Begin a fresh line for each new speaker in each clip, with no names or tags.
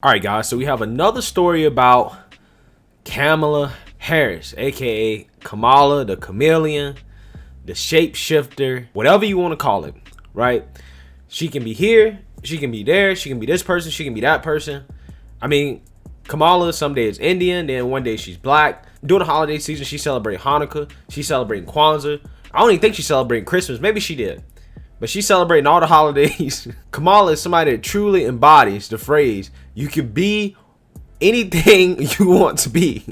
All right, guys, so we have another story about Kamala Harris, aka Kamala the chameleon, the shapeshifter, whatever you want to call it, right? She can be here, she can be there, she can be this person, she can be that person. I mean, Kamala someday is Indian, then one day she's black. During the holiday season, she's celebrating Hanukkah, she's celebrating Kwanzaa. I don't even think she's celebrating Christmas. Maybe she did. But she's celebrating all the holidays. Kamala is somebody that truly embodies the phrase, you can be anything you want to be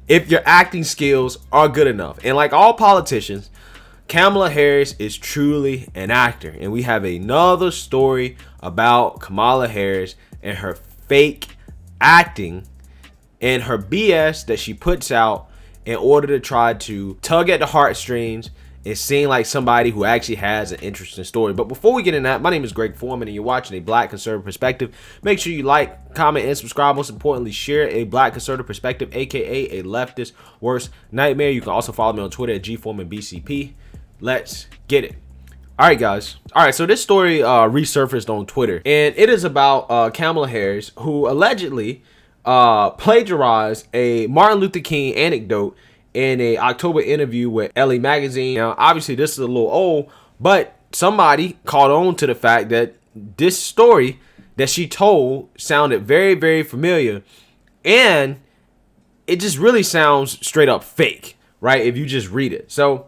if your acting skills are good enough. And like all politicians, Kamala Harris is truly an actor. And we have another story about Kamala Harris and her fake acting and her BS that she puts out in order to try to tug at the heartstrings and seem like somebody who actually has an interesting story. But before we get in that, my name is Greg Foreman and you're watching A Black Conservative Perspective. Make sure you like, comment, and subscribe. Most importantly, share A Black Conservative Perspective, aka a leftist worst nightmare. You can also follow me on Twitter at GForemanBCP. Let's get it. All right, guys. All right, so this story resurfaced on Twitter, and it is about Kamala Harris, who allegedly plagiarized a Martin Luther King anecdote in a October interview with Elle Magazine. Now, obviously, this is a little old, but somebody caught on to the fact that this story that she told sounded very, very familiar, and it just really sounds straight up fake, right? If you just read it. So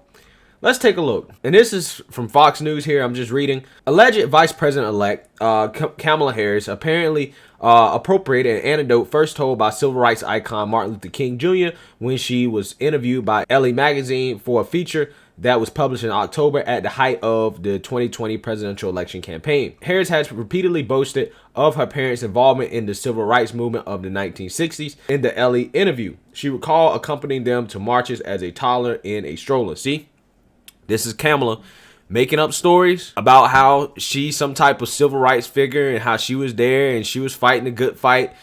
let's take a look. And this is from Fox News here. I'm just reading. Alleged Vice President-elect Kamala Harris apparently appropriated an anecdote first told by civil rights icon Martin Luther King Jr. when she was interviewed by Elle Magazine for a feature that was published in October at the height of the 2020 presidential election campaign. Harris has repeatedly boasted of her parents' involvement in the civil rights movement of the 1960s. In the Elle interview, she recalled accompanying them to marches as a toddler in a stroller. See? This is Kamala making up stories about how she's some type of civil rights figure and how she was there and she was fighting a good fight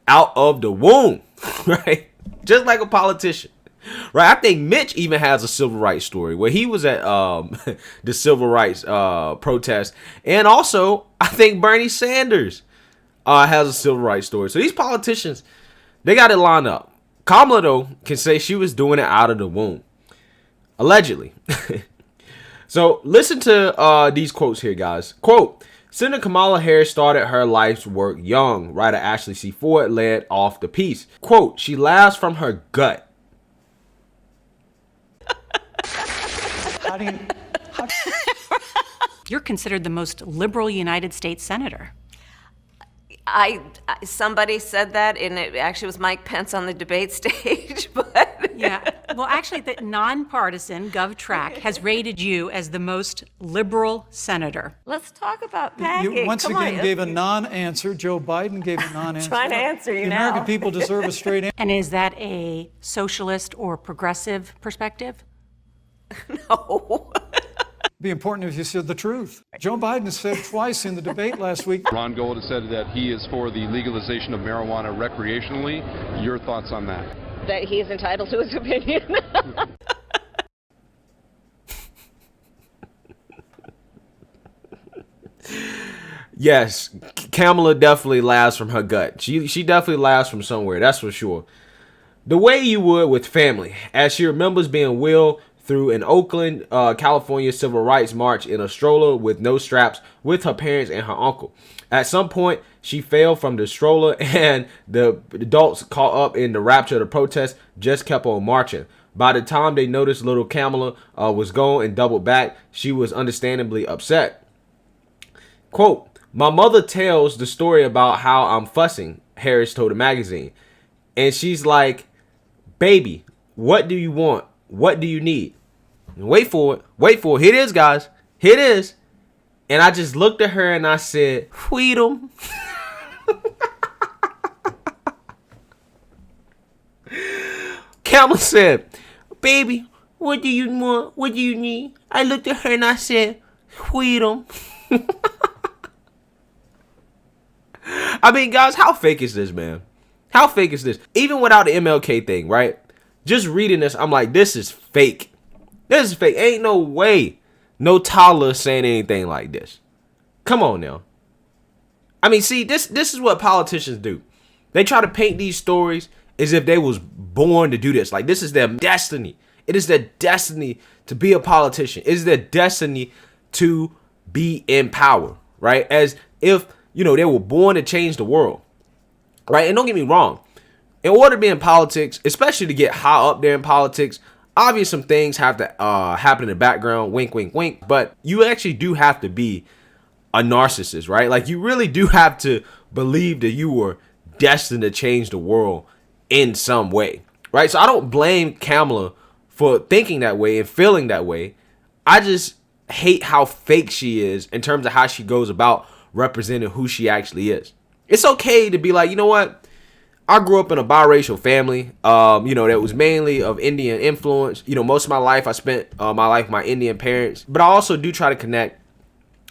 out of the womb, right? Just like a politician, right? I think Mitch even has a civil rights story where he was at the civil rights protest. And also, I think Bernie Sanders has a civil rights story. So these politicians, they got it lined up. Kamala, though, can say she was doing it out of the womb. Allegedly. So listen to these quotes here, guys. Quote, Senator Kamala Harris started her life's work young. Writer Ashley C. Ford led off the piece. Quote, she laughs from her gut.
You're considered the most liberal United States senator.
Somebody said that, and it actually was Mike Pence on the debate stage, but
Yeah, well, actually, the nonpartisan GovTrack has rated you as the most liberal senator.
let's talk about packing.
You once
Come
again
on.
gave a non-answer. Joe Biden gave a non-answer.
Trying to answer you
The
now.
American people deserve a straight answer.
And is that a socialist or progressive perspective?
No.
It'd be important if you said the truth. Joe Biden said twice in the debate last week.
Ron Gold has said that he is for the legalization of marijuana recreationally. Your thoughts on that?
That he is entitled to his opinion.
Yes, Kamala definitely laughs from her gut. She definitely laughs from somewhere, that's for sure. The way you would with family, as she remembers being wheeled through an Oakland, California civil rights march in a stroller with no straps with her parents and her uncle. At some point, she fell from the stroller and the adults caught up in the rapture of the protest just kept on marching. By the time they noticed little Kamala was gone and doubled back, she was understandably upset. Quote, my mother tells the story about how I'm fussing, Harris told the magazine. And she's like, baby, what do you want? What do you need? And wait for it. Wait for it. Here it is, guys. Here it is. And I just looked at her and I said, Fweedom. Kamala said, baby, what do you want? What do you need? I looked at her and I said, Fweedom. I mean, guys, how fake is this, man? How fake is this? Even without the MLK thing, right? Just reading this, I'm like, this is fake. This is fake. Ain't no way no toddler saying anything like this. Come on now. I mean, see, this is what politicians do. They try to paint these stories as if they was born to do this. Like, this is their destiny. It is their destiny to be a politician. It is their destiny to be in power, right? As if, you know, they were born to change the world, right? And don't get me wrong. In order to be in politics, especially to get high up there in politics, obviously some things have to happen in the background. Wink, wink, wink. But you actually do have to be a narcissist, right? Like, you really do have to believe that you were destined to change the world in some way, right? So I don't blame Kamala for thinking that way and feeling that way. I just hate how fake she is in terms of how she goes about representing who she actually is. It's okay to be like, you know what? I grew up in a biracial family, you know, that was mainly of Indian influence. You know, most of my life I spent my life with my Indian parents, but I also do try to connect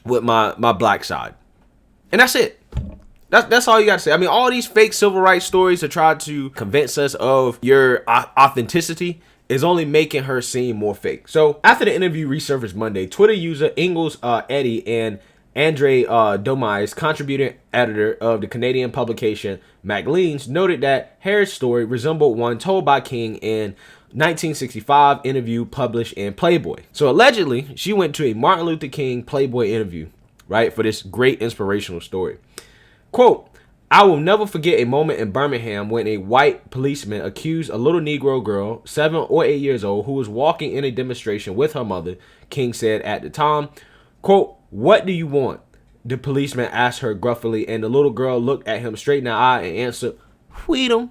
with my black side. And that's it. That's all you got to say. I mean, all these fake civil rights stories to try to convince us of your authenticity is only making her seem more fake. So after the interview resurfaced Monday, Twitter user Ingalls Eddy and Andre Domise, contributing editor of the Canadian publication Maclean's, noted that Harris' story resembled one told by King in 1965 interview published in Playboy. So allegedly, she went to a Martin Luther King Playboy interview, right, for this great inspirational story. Quote, I will never forget a moment in Birmingham when a white policeman accused a little Negro girl, 7 or 8 years old, who was walking in a demonstration with her mother, King said at the time. Quote, what do you want? The policeman asked her gruffly, and the little girl looked at him straight in the eye and answered, Fweedom.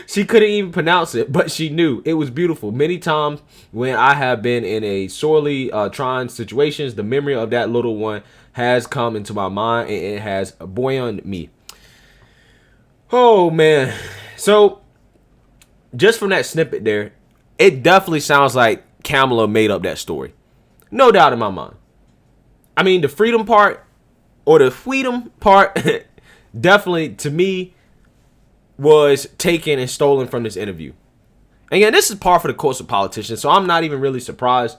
She couldn't even pronounce it, but she knew. It was beautiful. Many times when I have been in a sorely trying situations, the memory of that little one has come into my mind and it has buoyed me. Oh, man. So, just from that snippet there, it definitely sounds like Kamala made up that story. No doubt in my mind. I mean, the freedom part or the Fweedom part definitely, to me, was taken and stolen from this interview. Again, this is par for the course of politicians, so I'm not even really surprised.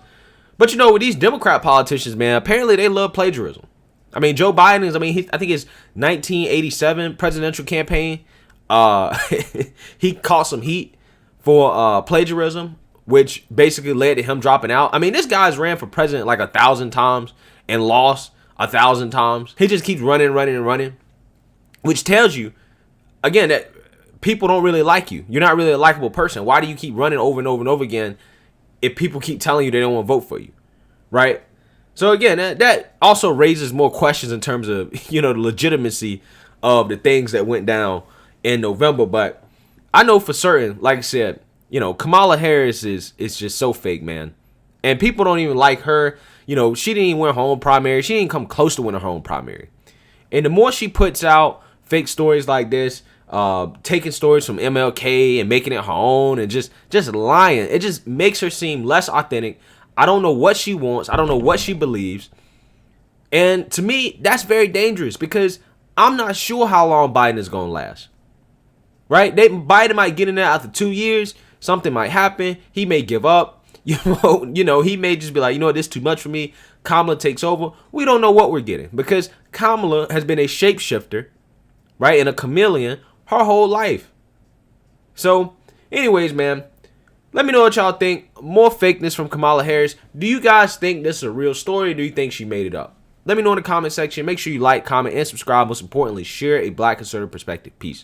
But, you know, with these Democrat politicians, man, apparently they love plagiarism. I mean, Joe Biden is, I think his 1987 presidential campaign, he caught some heat for plagiarism, which basically led to him dropping out. I mean, this guy's ran for president like 1,000 times and lost 1,000 times. He just keeps running, which tells you, again, that people don't really like you. You're not really a likable person. Why do you keep running over and over and over again if people keep telling you they don't want to vote for you, right? So again, that also raises more questions in terms of, you know, the legitimacy of the things that went down in November. But I know for certain, like I said, you know, Kamala Harris is just so fake, man. And people don't even like her. You know, she didn't even win her own primary. She didn't come close to winning her own primary. And the more she puts out fake stories like this, taking stories from MLK and making it her own and just lying, it just makes her seem less authentic. I don't know what she wants. I don't know what she believes. And to me, that's very dangerous because I'm not sure how long Biden is going to last. Right? Biden might get in there after 2 years. Something might happen. He may give up. You know, he may just be like, you know what, this is too much for me. Kamala takes over. We don't know what we're getting because Kamala has been a shapeshifter, right, and a chameleon her whole life. So, anyways, man, let me know what y'all think. More fakeness from Kamala Harris. Do you guys think this is a real story or do you think she made it up? Let me know in the comment section. Make sure you like, comment, and subscribe. Most importantly, share a Black conservative perspective. Peace.